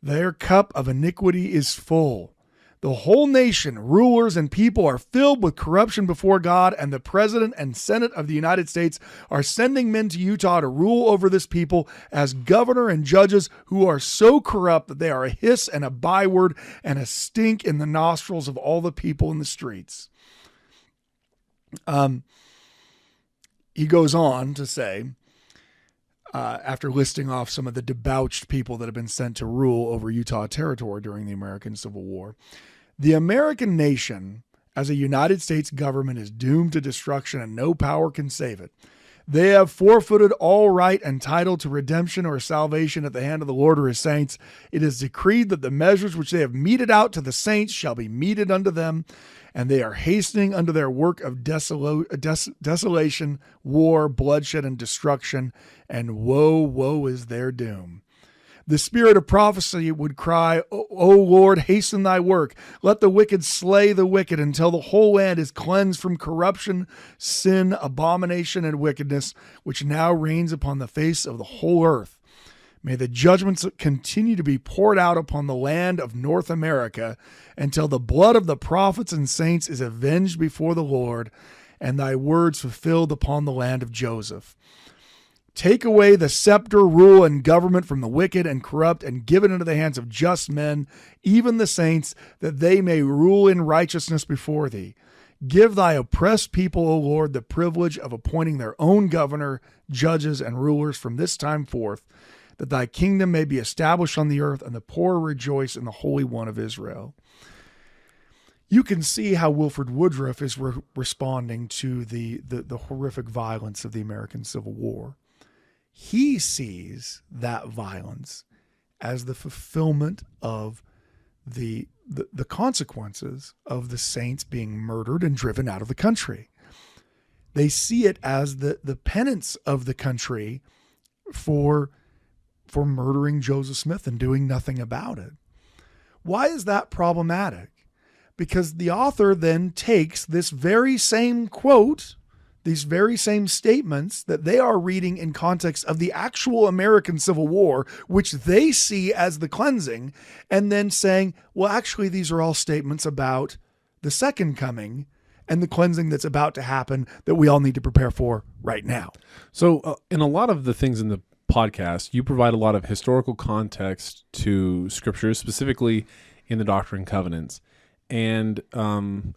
Their cup of iniquity is full. The whole nation, rulers and people, are filled with corruption before God, and the President and Senate of the United States are sending men to Utah to rule over this people as governor and judges who are so corrupt that they are a hiss and a byword and a stink in the nostrils of all the people in the streets. He goes on to say, after listing off some of the debauched people that have been sent to rule over Utah territory during the American Civil War, the American nation as a United States government is doomed to destruction, and no power can save it. They have forfeited all right and title to redemption or salvation at the hand of the Lord or his saints. It is decreed that the measures which they have meted out to the saints shall be meted unto them, and they are hastening unto their work of desolation, war, bloodshed, and destruction, and woe is their doom. The spirit of prophecy would cry, O Lord, hasten thy work. Let the wicked slay the wicked until the whole land is cleansed from corruption, sin, abomination, and wickedness, which now reigns upon the face of the whole earth. May the judgments continue to be poured out upon the land of North America until the blood of the prophets and saints is avenged before the Lord, and thy words fulfilled upon the land of Joseph. Take away the scepter, rule, and government from the wicked and corrupt, and give it into the hands of just men, even the saints, that they may rule in righteousness before thee. Give thy oppressed people, O Lord, the privilege of appointing their own governor, judges, and rulers from this time forth, that thy kingdom may be established on the earth, and the poor rejoice in the Holy One of Israel. You can see how Wilford Woodruff is responding to the horrific violence of the American Civil War. He sees that violence as the fulfillment of the consequences of the saints being murdered and driven out of the country. They see it as the penance of the country for murdering Joseph Smith and doing nothing about it. Why is that problematic? Because the author then takes this very same quote, these very same statements that they are reading in context of the actual American Civil War, which they see as the cleansing, and then saying, well, actually, these are all statements about the second coming and the cleansing that's about to happen that we all need to prepare for right now. So in a lot of the things in the podcast, you provide a lot of historical context to scriptures, specifically in the Doctrine and Covenants. And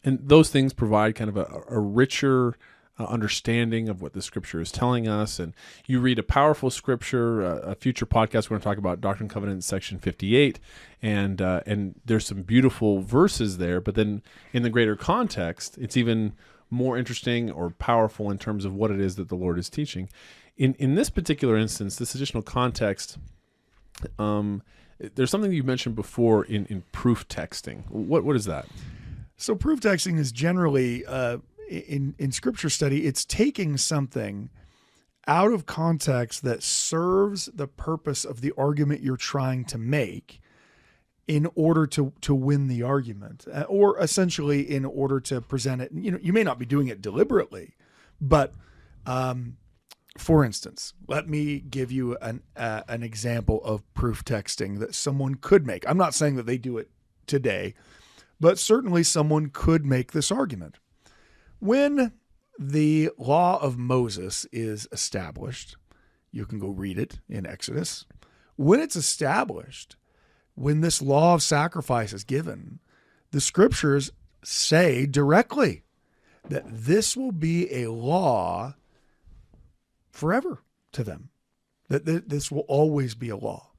those things provide kind of a richer understanding of what the scripture is telling us. And you read a powerful scripture, a future podcast, we're going to talk about Doctrine and Covenants, section 58. And there's some beautiful verses there, but then in the greater context, it's even more interesting or powerful in terms of what it is that the Lord is teaching. In this particular instance, this additional context, there's something you mentioned before in proof texting. What is that? So proof texting is generally in scripture study, it's taking something out of context that serves the purpose of the argument you're trying to make in order to win the argument, or essentially in order to present it. You may not be doing it deliberately, but for instance, let me give you an example of proof texting that someone could make. I'm not saying that they do it today, but certainly someone could make this argument. When the law of Moses is established, you can go read it in Exodus. When it's established, when this law of sacrifice is given, the scriptures say directly that this will be a law forever to them, that this will always be a law.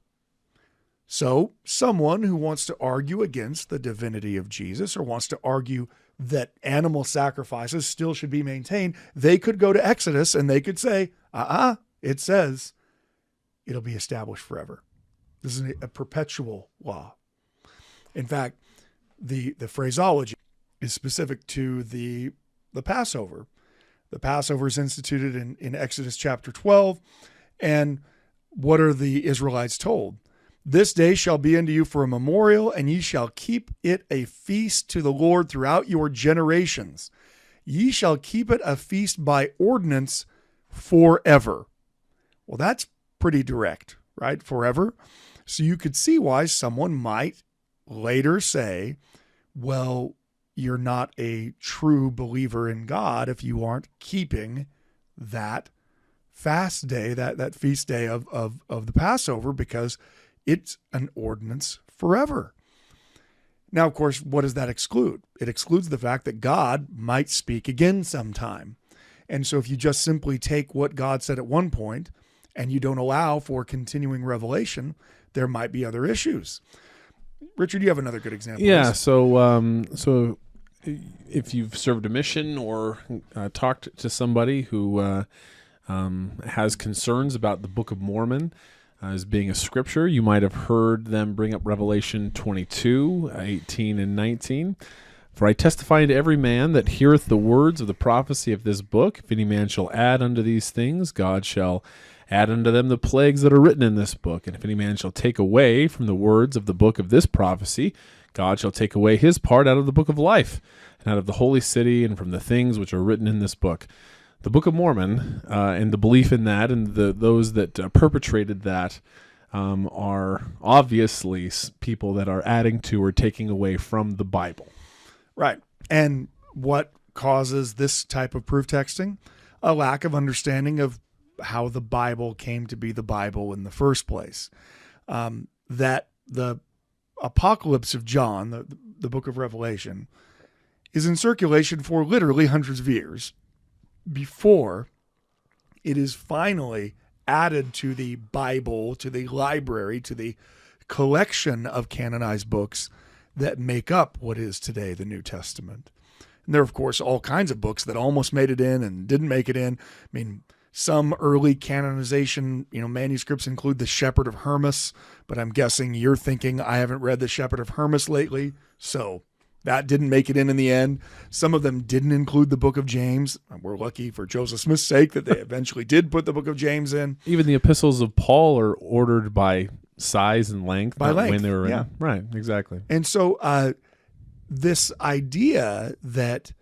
So someone who wants to argue against the divinity of Jesus, or wants to argue that animal sacrifices still should be maintained, they could go to Exodus and they could say, it says it'll be established forever. This is a perpetual law. In fact, the phraseology is specific to the Passover. The Passover is instituted in Exodus chapter 12. And what are the Israelites told? This day shall be unto you for a memorial, and ye shall keep it a feast to the Lord throughout your generations. Ye shall keep it a feast by ordinance forever. Well, that's pretty direct, right? Forever. So you could see why someone might later say, well, you're not a true believer in God if you aren't keeping that fast day, that feast day of the Passover, because it's an ordinance forever. Now, of course, what does that exclude? It excludes the fact that God might speak again sometime. And so if you just simply take what God said at one point and you don't allow for continuing revelation, there might be other issues. Richard, you have another good example. Yeah. So if you've served a mission or talked to somebody who has concerns about the Book of Mormon as being a scripture, you might have heard them bring up Revelation 22, 18 and 19. For I testify unto every man that heareth the words of the prophecy of this book, if any man shall add unto these things, God shall add unto them the plagues that are written in this book. And if any man shall take away from the words of the book of this prophecy, God shall take away his part out of the book of life, and out of the holy city, and from the things which are written in this book. The Book of Mormon and the belief in that, and those that perpetrated that are obviously people that are adding to or taking away from the Bible. Right. And what causes this type of proof texting? A lack of understanding of how the Bible came to be the Bible in the first place. That the Apocalypse of John, the book of Revelation, is in circulation for literally hundreds of years before it is finally added to the Bible, to the library, to the collection of canonized books that make up what is today the New Testament. And there are, of course, all kinds of books that almost made it in and didn't make it in. I mean, some early canonization, manuscripts include the Shepherd of Hermas, but I'm guessing you're thinking, I haven't read the Shepherd of Hermas lately, so that didn't make it in the end. Some of them didn't include the book of James. We're lucky for Joseph Smith's sake that they eventually did put the book of James in. Even the epistles of Paul are ordered by size and length. By length, when they were yeah. in. Right, exactly. And so this idea that,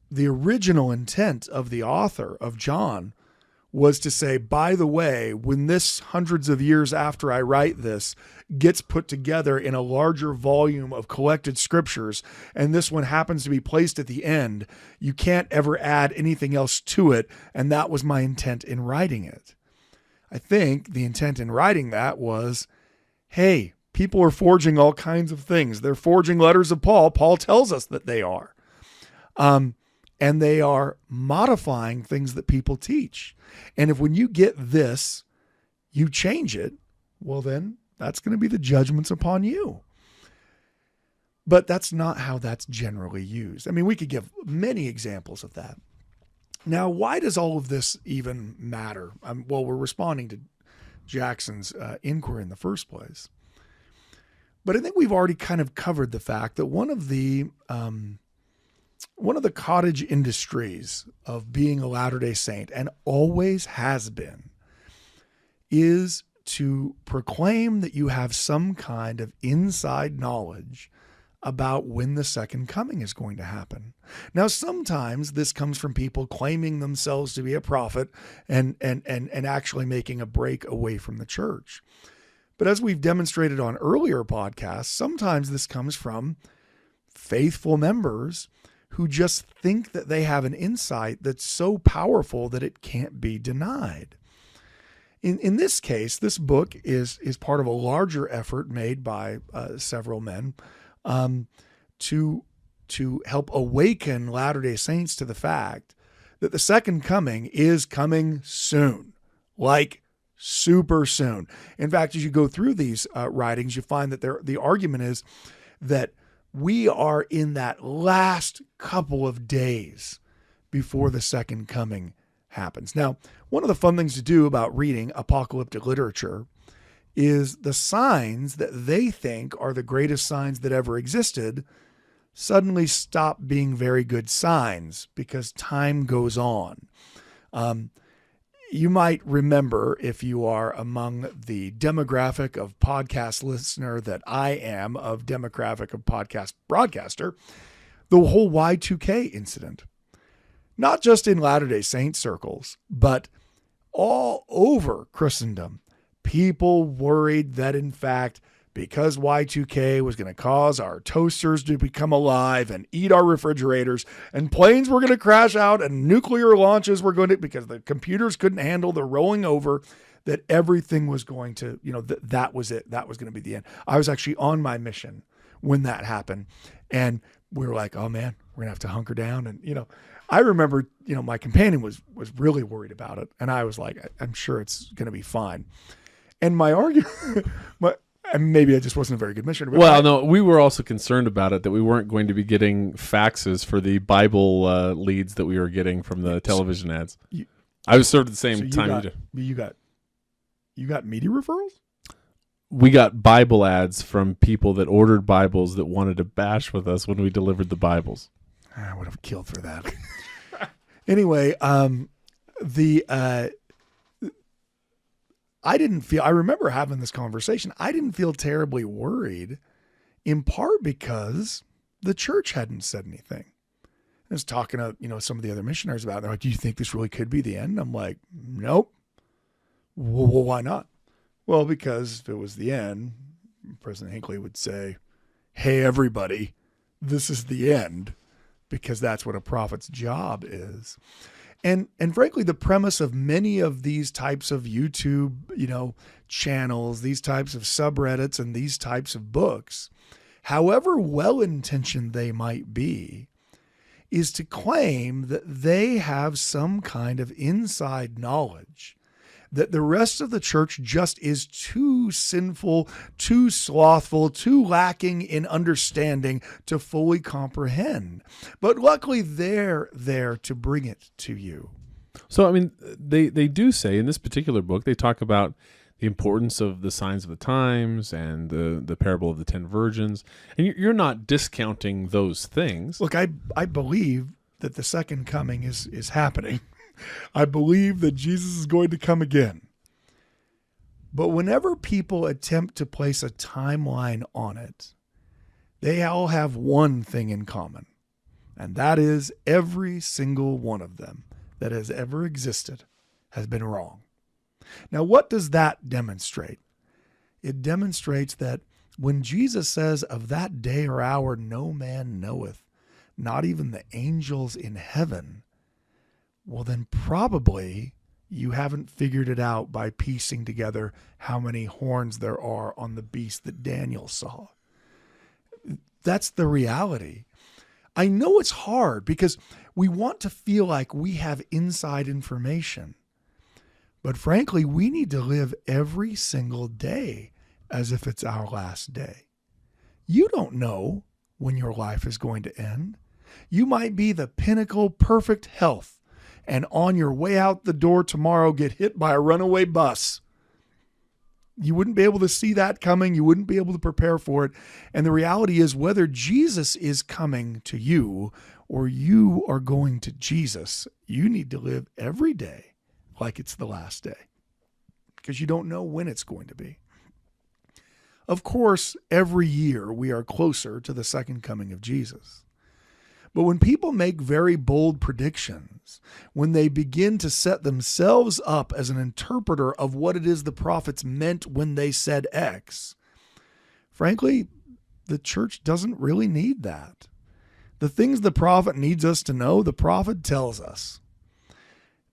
the original intent of the author of John was to say, by the way, when this hundreds of years after I write this gets put together in a larger volume of collected scriptures, and this one happens to be placed at the end, you can't ever add anything else to it. And that was my intent in writing it. I think the intent in writing that was, hey, people are forging all kinds of things. They're forging letters of Paul. Paul tells us that they are. And they are modifying things that people teach. And if when you get this, you change it, well, then that's going to be the judgments upon you. But that's not how that's generally used. I mean, we could give many examples of that. Now, why does all of this even matter? Well, we're responding to Jackson's inquiry in the first place. But I think we've already kind of covered the fact that one of the one of the cottage industries of being a Latter-day Saint, and always has been, is to proclaim that you have some kind of inside knowledge about when the second coming is going to happen. Now, sometimes this comes from people claiming themselves to be a prophet and actually making a break away from the church. But as we've demonstrated on earlier podcasts, sometimes this comes from faithful members who just think that they have an insight that's so powerful that it can't be denied. In this case, this book is part of a larger effort made by several men to help awaken Latter-day Saints to the fact that the second coming is coming soon, like super soon. In fact, as you go through these writings, you find that the argument is that we are in that last couple of days before the second coming happens. Now, one of the fun things to do about reading apocalyptic literature is the signs that they think are the greatest signs that ever existed suddenly stop being very good signs because time goes on. You might remember, if you are among the demographic of podcast listener that I am, of demographic of podcast broadcaster, the whole Y2K incident. Not just in Latter-day Saint circles, but all over Christendom. People worried that, in fact, because Y2K was going to cause our toasters to become alive and eat our refrigerators, and planes were going to crash out, and nuclear launches were going to, because the computers couldn't handle the rolling over, that everything was going to, that was it. That was going to be the end. I was actually on my mission when that happened. And we were like, oh man, we're going to have to hunker down. And, I remember, my companion was really worried about it. And I was like, I'm sure it's going to be fine. And my argument, and maybe I just wasn't a very good missionary. Well, no, we were also concerned about it, that we weren't going to be getting faxes for the Bible leads that we were getting from the television ads. I was sort of the same time. You got media referrals? We got Bible ads from people that ordered Bibles that wanted to bash with us when we delivered the Bibles. I would have killed for that. Anyway, I remember having this conversation. I didn't feel terribly worried, in part because the church hadn't said anything. I was talking to, some of the other missionaries about it. They're like, do you think this really could be the end? I'm like, nope. Well, why not? Well, because if it was the end, President Hinckley would say, hey, everybody, this is the end, because that's what a prophet's job is. And frankly, the premise of many of these types of YouTube, channels, these types of subreddits and these types of books, however well-intentioned they might be, is to claim that they have some kind of inside knowledge that the rest of the church just is too sinful, too slothful, too lacking in understanding to fully comprehend. But luckily, they're there to bring it to you. So, they do say in this particular book, they talk about the importance of the signs of the times and the parable of the 10 virgins. And you're not discounting those things. Look, I believe that the second coming is happening. I believe that Jesus is going to come again. But whenever people attempt to place a timeline on it, they all have one thing in common, and that is every single one of them that has ever existed has been wrong. Now, what does that demonstrate? It demonstrates that when Jesus says, of that day or hour no man knoweth, not even the angels in heaven, well, then probably you haven't figured it out by piecing together how many horns there are on the beast that Daniel saw. That's the reality. I know it's hard because we want to feel like we have inside information. But frankly, we need to live every single day as if it's our last day. You don't know when your life is going to end. You might be the pinnacle perfect health, and on your way out the door tomorrow get hit by a runaway bus. You wouldn't be able to see that coming. You wouldn't be able to prepare for it. And the reality is, whether Jesus is coming to you or you are going to Jesus, you need to live every day like it's the last day, because you don't know when it's going to be. Of course, every year we are closer to the second coming of Jesus. But when people make very bold predictions, when they begin to set themselves up as an interpreter of what it is the prophets meant when they said X, frankly, the church doesn't really need that. The things the prophet needs us to know, the prophet tells us.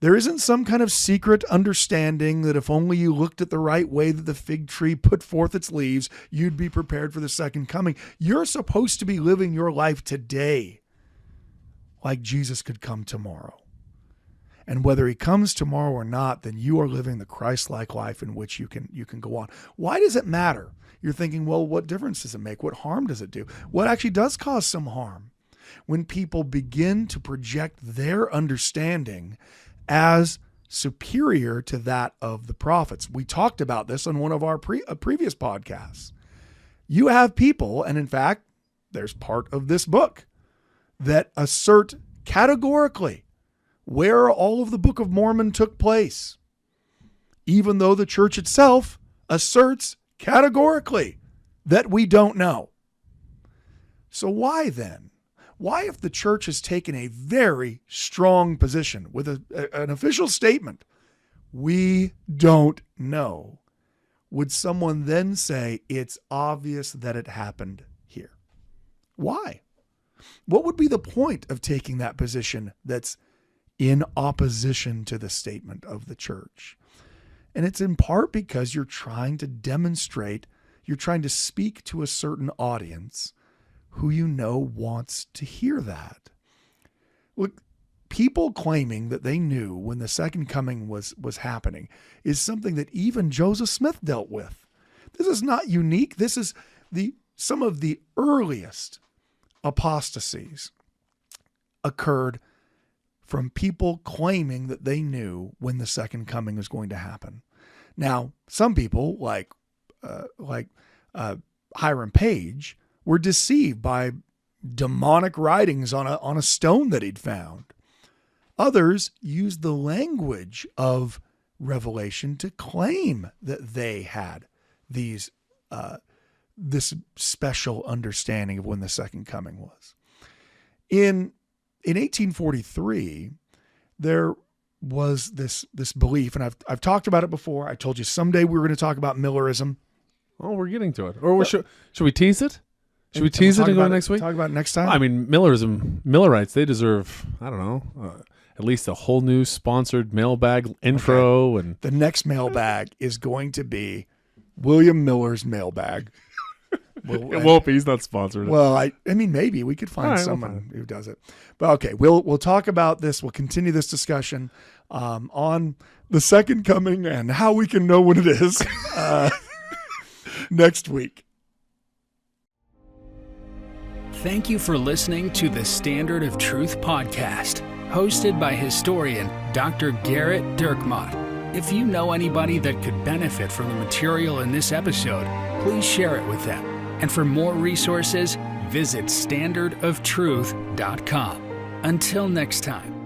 There isn't some kind of secret understanding that if only you looked at the right way that the fig tree put forth its leaves, you'd be prepared for the second coming. You're supposed to be living your life today like Jesus could come tomorrow. And whether he comes tomorrow or not, then you are living the Christ-like life in which you can go on. Why does it matter? You're thinking, well, what difference does it make? What harm does it do? Well, it actually does cause some harm when people begin to project their understanding as superior to that of the prophets. We talked about this on one of our previous podcasts. You have people, and in fact, there's part of this book that assert categorically where all of the Book of Mormon took place, even though the church itself asserts categorically that we don't know. So why then? Why, if the church has taken a very strong position with an official statement, we don't know, would someone then say it's obvious that it happened here? Why? What would be the point of taking that position that's in opposition to the statement of the church? And it's in part because you're trying to demonstrate, you're trying to speak to a certain audience who you know wants to hear that. Look, people claiming that they knew when the second coming was happening is something that even Joseph Smith dealt with. This is not unique. This is some of the earliest apostasies occurred from people claiming that they knew when the second coming was going to happen. Now, some people like Hiram Page were deceived by demonic writings on a stone that he'd found. Others used the language of Revelation to claim that they had this special understanding of when the second coming was. In 1843, there was this belief, and I've talked about it before. I told you someday we were going to talk about Millerism. Oh, we're getting to it. Or should we tease it? Should we tease it and go next week? Talk about it next time? I mean, Millerites, they deserve, I don't know, at least a whole new sponsored mailbag intro. Okay. And the next mailbag is going to be William Miller's mailbag. It won't be. He's not sponsored. Well, I mean, maybe we could find someone who does it. But okay, we'll talk about this. We'll continue this discussion on the second coming and how we can know when it is next week. Thank you for listening to the Standard of Truth podcast, hosted by historian Dr. Garrett Dirkmaat. If you know anybody that could benefit from the material in this episode, please share it with them. And for more resources, visit standardoftruth.com. Until next time.